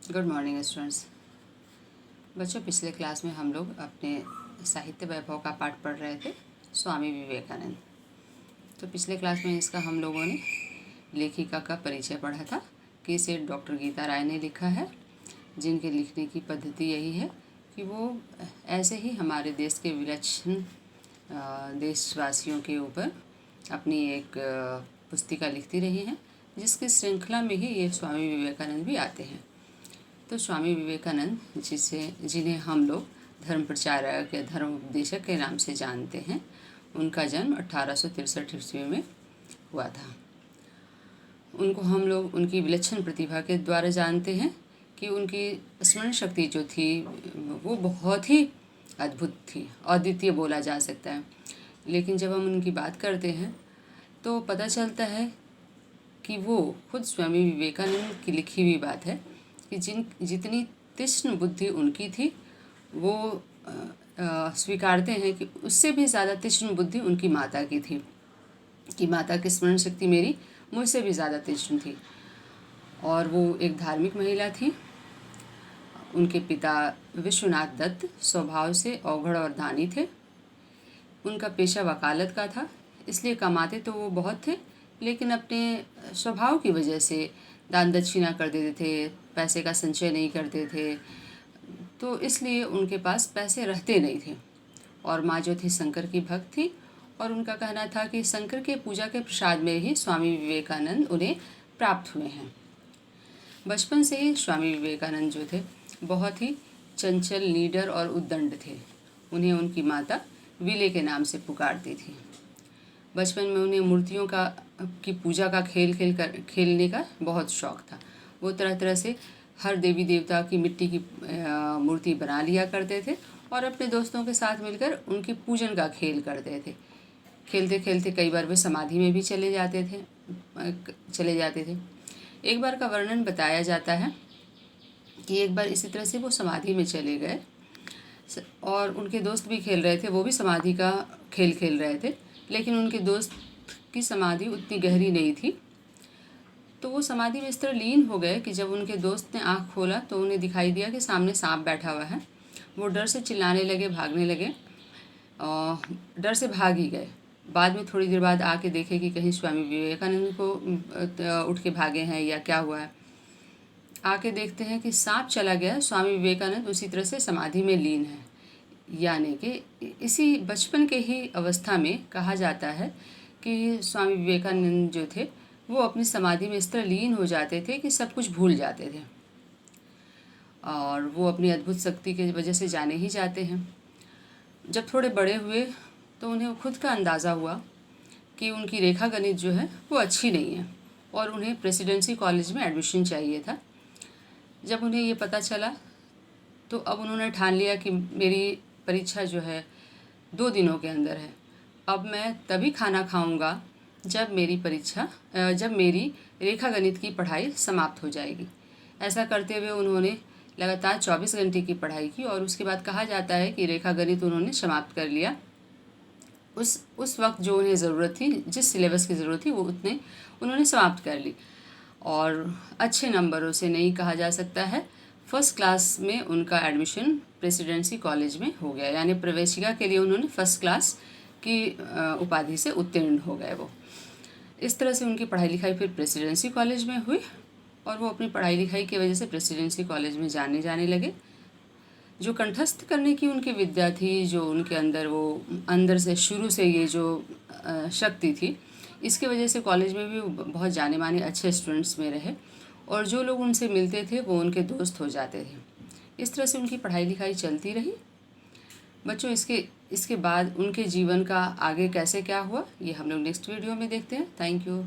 Good morning students. बच्चों, पिछले class में हम लोग अपने साहित्य वैभव का पाठ पढ़ रहे थे, स्वामी विवेकानंद। तो पिछले क्लास में इसका हम लोगों ने लेखिका का परिचय पढ़ा था कि इसे डॉक्टर गीता राय ने लिखा है, जिनके लिखने की पद्धति यही है कि वो ऐसे ही हमारे देश के विलक्षण देशवासियों के ऊपर अपनी एक पुस्तिका लिखती रही हैं, जिसकी श्रृंखला में ही ये स्वामी विवेकानंद भी आते हैं। तो स्वामी विवेकानंद जिन्हें हम लोग धर्म प्रचारक या धर्म उपदेशक के नाम से जानते हैं, उनका जन्म 1863 ईस्वी में हुआ था। उनको हम लोग उनकी विलक्षण प्रतिभा के द्वारा जानते हैं कि उनकी स्मरण शक्ति जो थी वो बहुत ही अद्भुत थी, अद्वितीय बोला जा सकता है। लेकिन जब हम उनकी बात करते हैं तो पता चलता है कि वो खुद स्वामी विवेकानंद की लिखी हुई बात है कि जितनी तीक्ष्ण बुद्धि उनकी थी, वो स्वीकारते हैं कि उससे भी ज़्यादा तीक्ष्ण बुद्धि उनकी माता की थी, कि माता की स्मरण शक्ति मेरी मुझसे भी ज़्यादा तीक्ष्ण थी। और वो एक धार्मिक महिला थी। उनके पिता विश्वनाथ दत्त स्वभाव से अवघड़ और दानी थे। उनका पेशा वकालत का था, इसलिए कमाते तो वो बहुत थे, लेकिन अपने स्वभाव की वजह से दान दक्षिणा कर देते थे, पैसे का संचय नहीं करते थे, तो इसलिए उनके पास पैसे रहते नहीं थे। और माँ जो थी शंकर की भक्त थी, और उनका कहना था कि शंकर के पूजा के प्रसाद में ही स्वामी विवेकानंद उन्हें प्राप्त हुए हैं। बचपन से ही स्वामी विवेकानंद जो थे बहुत ही चंचल, नीडर और उद्दंड थे। उन्हें उनकी माता विले के नाम से पुकारती थी। बचपन में उन्हें मूर्तियों की पूजा का खेलने का बहुत शौक़ था। वो तरह तरह से हर देवी देवता की मिट्टी की मूर्ति बना लिया करते थे और अपने दोस्तों के साथ मिलकर उनकी पूजन का खेल करते थे। खेलते खेलते कई बार वे समाधि में भी चले जाते थे। एक बार का वर्णन बताया जाता है कि एक बार इसी तरह से वो समाधि में चले गए और उनके दोस्त भी खेल रहे थे, वो भी समाधि का खेल खेल रहे थे, लेकिन उनके दोस्त की समाधि उतनी गहरी नहीं थी। तो वो समाधि में इस तरह लीन हो गए कि जब उनके दोस्त ने आँख खोला तो उन्हें दिखाई दिया कि सामने सांप बैठा हुआ है। वो डर से चिल्लाने लगे, भागने लगे, डर से भाग ही गए। बाद में थोड़ी देर बाद आके देखे कि कहीं स्वामी विवेकानंद को उठ के भागे हैं या क्या हुआ है। आके देखते हैं कि सांप चला गया, स्वामी विवेकानंद उसी तरह से समाधि में लीन है। यानी कि इसी बचपन के ही अवस्था में कहा जाता है कि स्वामी विवेकानंद जो थे वो अपनी समाधि में इस तरह लीन हो जाते थे कि सब कुछ भूल जाते थे, और वो अपनी अद्भुत शक्ति की वजह से जाने ही जाते हैं। जब थोड़े बड़े हुए तो उन्हें खुद का अंदाज़ा हुआ कि उनकी रेखा गणित जो है वो अच्छी नहीं है और उन्हें प्रेसिडेंसी कॉलेज में एडमिशन चाहिए था। जब उन्हें ये पता चला तो अब उन्होंने ठान लिया कि मेरी परीक्षा जो है 2 दिनों के अंदर है। अब मैं तभी खाना खाऊंगा जब मेरी रेखा गणित की पढ़ाई समाप्त हो जाएगी। ऐसा करते हुए उन्होंने लगातार 24 घंटे की पढ़ाई की और उसके बाद कहा जाता है कि रेखा गणित उन्होंने समाप्त कर लिया। उस वक्त जो उन्हें ज़रूरत थी, जिस सिलेबस की ज़रूरत थी, वो उतने उन्होंने समाप्त कर ली और अच्छे नंबरों से, नहीं कहा जा सकता है, फर्स्ट क्लास में उनका एडमिशन प्रेसिडेंसी कॉलेज में हो गया। यानी प्रवेशिका के लिए उन्होंने फर्स्ट क्लास की उपाधि से उत्तीर्ण हो गए वो। इस तरह से उनकी पढ़ाई लिखाई फिर प्रेसिडेंसी कॉलेज में हुई और वो अपनी पढ़ाई लिखाई की वजह से प्रेसिडेंसी कॉलेज में जाने लगे। जो कंठस्थ करने की उनकी विद्या थी, जो उनके अंदर वो अंदर से शुरू से ये जो शक्ति थी, इसके वजह से कॉलेज में भी बहुत जाने माने अच्छे स्टूडेंट्स में रहे और जो लोग उनसे मिलते थे वो उनके दोस्त हो जाते थे। इस तरह से उनकी पढ़ाई लिखाई चलती रही। बच्चों, इसके बाद उनके जीवन का आगे कैसे क्या हुआ, ये हम लोग नेक्स्ट वीडियो में देखते हैं। Thank you.